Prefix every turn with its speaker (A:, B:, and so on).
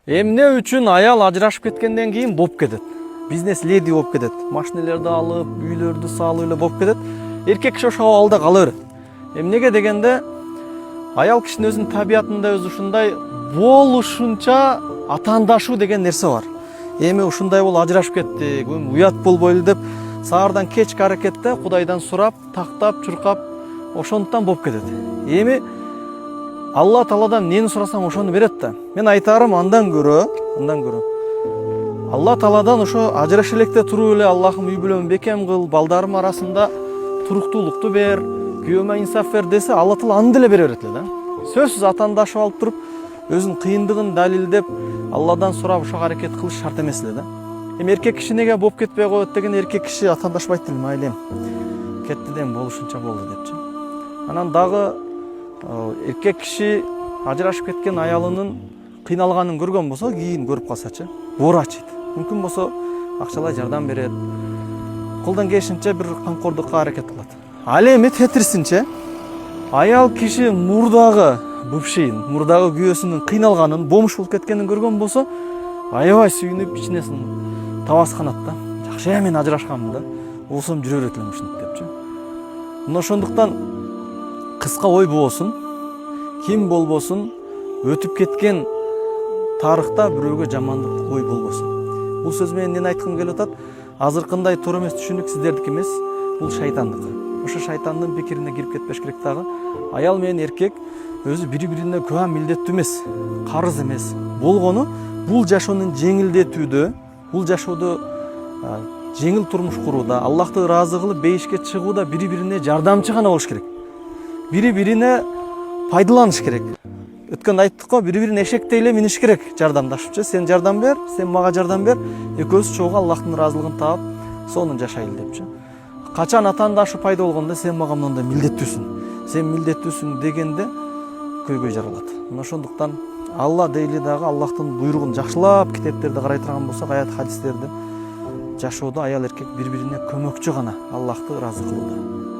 A: Эмне үчүн аял ажырашып кеткенден кийин болуп кетет. Бизнес леди болуп кетет. Машинелерди алып, үйлөрдү салып эле болуп кетет. Эркек киши ошол абалда кала берет. Эмнеге дегенде аял кишинин өзүнүн табиятында өзү ушундай болушунча атаандашуу деген нерсе бар. Эми ушундай болуп ажырашып кеттик, уят болбойлу деп саардан кечки аракетте Кудайдан сурап, тактап, чуркап, ошондуктан болуп кетет. Эми Алла Тааладан нени сурасаң ошону берет да. Мен айтарым андан көрө Алла Тааладан ошо ажырашып электе туруп эле Аллахым үй бүлөмү бекем кыл, балдарым арасында туруктуулукту бер, күйөөмө инсаф бер десе, Алла Таала аны деле бере берет эле да. Сөзсүз атаандашып алып туруп, өзүнүн кыйындыгын далилдеп, Алладан сурап ошого аракет кылыш шарт эмес эле да. Эми эркек киши неге болуп кетпей коет деген, эркек киши атаандашпайт деле, майлем. Кетти дем болушунча болду депчи. Анан дагы эркек киши ажырашып кеткен аялынын кыйналганын көргөн болсо, кийин көрүп калсачы, оор ачыйт. Мүмкүн болсо акчалай жардам берет. Колдон келишинче бир камкордукка аракет кылат. Ал эми тетирсинче аял киши мурдагы бывшийин, мурдагы күйөөсүнүн кыйналганын, бомуш болуп кеткенин көргөн болсо, аябай сүйүнүп, ичинесин табас канат да. Жакшы, мен ажырашканмын да. Болсом жүрө берет элем ушинтип депчи. Мына ошондуктан кыска ой болсун, ким болбосун, өтүп кеткен тарыхта бирөөгө жамандык ой болбосун. Бул сөз менен эмне айткым келип атат? Азыркындай туура эмес түшүнүк сиздердики эмес, бул шайтандык. Ошо шайтандын пикирине кирип кетпеш керек дагы. Аял менен эркек өзү бири-бирине күбө милдеттүү эмес, карыз эмес. Болгону бул жашоонун жеңилдетүүдө, бул жашоодо жеңил турмуш курууда, Аллахты ыраазы кылып бейишке чыгууда бири-бирине жардамчы гана болуш керек. Бири-бирине пайдаланыш керек. Өткөндө айттык го, бири-бирин эшектей эле миниш керек жардамдашыпчы. Сен жардам бер, сен мага жардам бер. Экөөбүз чогуу Аллахтын ыраазылыгын таап, сонун жашайлы депчи. Качан атаандашуу пайда болгондо сен мага мындай милдеттүүсүң, сен милдеттүүсүң дегенде көйгөй жаралат. Мына ошондуктан Алла дейли дагы Аллахтын буйругун жакшылап китептерди карай турган болсок, аят хадистерди, жашоодо аял эркек бири-бирине көмөкчү гана Аллахты ыраазы кылууда.